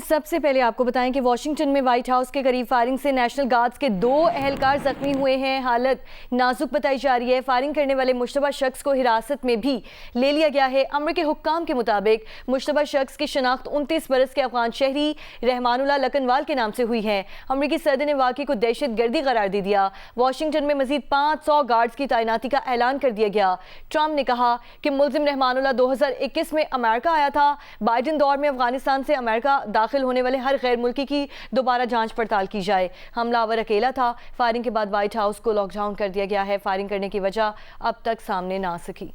سب سے پہلے آپ کو بتائیں کہ واشنگٹن میں وائٹ ہاؤس کے قریب فائرنگ سے نیشنل گارڈز کے 2 اہلکار زخمی ہوئے ہیں. حالت نازک بتائی جا رہی ہے. فائرنگ کرنے والے مشتبہ شخص کو حراست میں بھی لے لیا گیا ہے. امریکی حکام کے مطابق مشتبہ شخص کی شناخت 29 برس کے افغان شہری رحمان اللہ لکنوال کے نام سے ہوئی ہے. امریکی صدر نے واقعے کو دہشت گردی قرار دے دیا. واشنگٹن میں مزید 500 گارڈز کی تعیناتی کا اعلان کر دیا گیا. ٹرمپ نے کہا کہ ملزم رحمان اللہ 2021 میں امریکہ آیا تھا. بائیڈن دور میں افغانستان سے امریکہ داخل ہونے والے ہر غیر ملکی کی دوبارہ جانچ پڑتال کی جائے. حملہ آور اکیلا تھا. فائرنگ کے بعد وائٹ ہاؤس کو لاک ڈاؤن کر دیا گیا ہے. فائرنگ کرنے کی وجہ اب تک سامنے نہ آ سکی.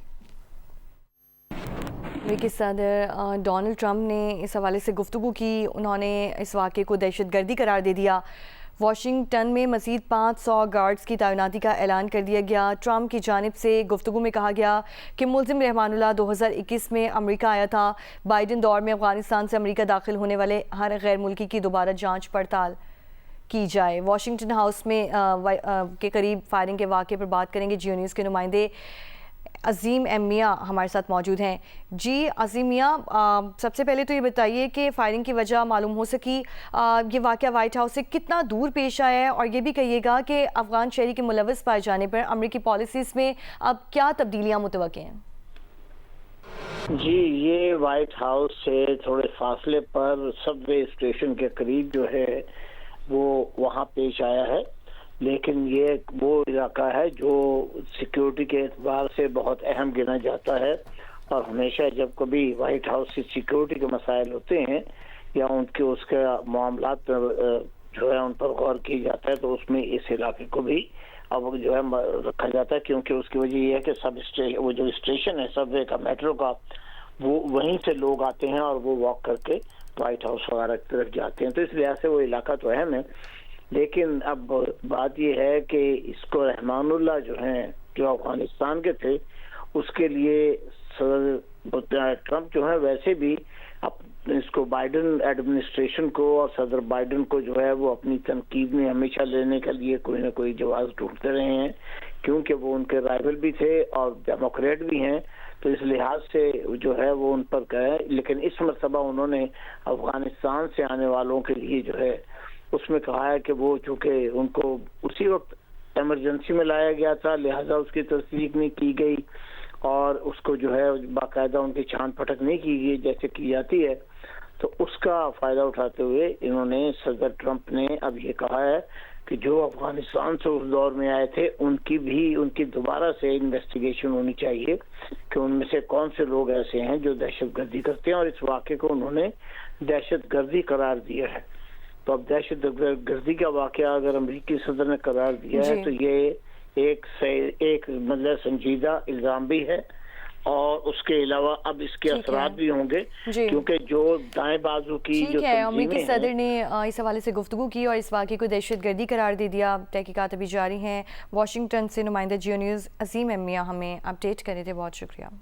امریکی صدر ڈونلڈ ٹرمپ نے اس حوالے سے گفتگو کی. انہوں نے اس واقعے کو دہشت گردی قرار دے دیا. واشنگٹن میں مزید 500 گارڈز کی تعیناتی کا اعلان کر دیا گیا. ٹرمپ کی جانب سے گفتگو میں کہا گیا کہ ملزم رحمان اللہ 2021 میں امریکہ آیا تھا. بائیڈن دور میں افغانستان سے امریکہ داخل ہونے والے ہر غیر ملکی کی دوبارہ جانچ پڑتال کی جائے. واشنگٹن ہاؤس میں کے قریب فائرنگ کے واقعے پر بات کریں گے. جیو نیوز کے نمائندے عظیم ایم میاں ہمارے ساتھ موجود ہیں. جی عظیم میاں، سب سے پہلے تو یہ بتائیے کہ فائرنگ کی وجہ معلوم ہو سکی. یہ واقعہ وائٹ ہاؤس سے کتنا دور پیش آیا ہے، اور یہ بھی کہیے گا کہ افغان شہری کے ملوث پائے جانے پر امریکی پالیسیز میں اب کیا تبدیلیاں متوقع ہیں؟ جی، یہ وائٹ ہاؤس سے تھوڑے فاصلے پر سب وے اسٹیشن کے قریب جو ہے وہ وہاں پیش آیا ہے. لیکن یہ وہ علاقہ ہے جو سیکیورٹی کے اعتبار سے بہت اہم گنا جاتا ہے، اور ہمیشہ جب کبھی وائٹ ہاؤس سے سیکیورٹی کے مسائل ہوتے ہیں یا ان کے اس کے معاملات جو ہے ان پر غور کی جاتا ہے، تو اس میں اس علاقے کو بھی اب جو ہے رکھا جاتا ہے، کیونکہ اس کی وجہ یہ ہے کہ وہ جو اسٹیشن ہے سب وے کا، میٹرو کا، وہ وہیں سے لوگ آتے ہیں اور وہ واک کر کے وائٹ ہاؤس وغیرہ کی طرف جاتے ہیں. تو اس لحاظ سے وہ علاقہ تو اہم ہے. لیکن اب بات یہ ہے کہ اس کو رحمان اللہ جو ہیں جو افغانستان کے تھے، اس کے لیے صدر ٹرمپ جو ہے ویسے بھی اس کو بائیڈن ایڈمنسٹریشن کو اور صدر بائیڈن کو جو ہے وہ اپنی تنقید میں ہمیشہ لینے کے لیے کوئی نہ کوئی جواز ڈھونڈتے رہے ہیں، کیونکہ وہ ان کے رائیول بھی تھے اور ڈیموکریٹ بھی ہیں. تو اس لحاظ سے جو ہے وہ ان پر کہے. لیکن اس مرتبہ انہوں نے افغانستان سے آنے والوں کے لیے جو ہے اس میں کہا ہے کہ وہ چونکہ ان کو اسی وقت ایمرجنسی میں لایا گیا تھا، لہذا اس کی تصدیق نہیں کی گئی اور اس کو جو ہے باقاعدہ ان کی چھان پھٹک نہیں کی گئی جیسے کی جاتی ہے. تو اس کا فائدہ اٹھاتے ہوئے انہوں نے، صدر ٹرمپ نے اب یہ کہا ہے کہ جو افغانستان سے اس دور میں آئے تھے ان کی دوبارہ سے انویسٹیگیشن ہونی چاہیے کہ ان میں سے کون سے لوگ ایسے ہیں جو دہشت گردی کرتے ہیں، اور اس واقعے کو انہوں نے دہشت گردی قرار دیا ہے. تو اب دہشت گردی کا واقعہ اگر امریکی صدر نے قرار دیا ہے تو یہ ایک مطلب سنجیدہ الزام بھی ہے، اور اس کے علاوہ اب اس کے اثرات بھی ہوں گے، کیونکہ جو دائیں بازو کی جو تنظیمیں ہیں، امریکی صدر نے اس حوالے سے گفتگو کی اور اس واقعے کو دہشت گردی قرار دے دیا. تحقیقات ابھی جاری ہیں. واشنگٹن سے نمائندہ جیو نیوز عظیم ایم میاں ہمیں اپڈیٹ کرے تھے. بہت شکریہ.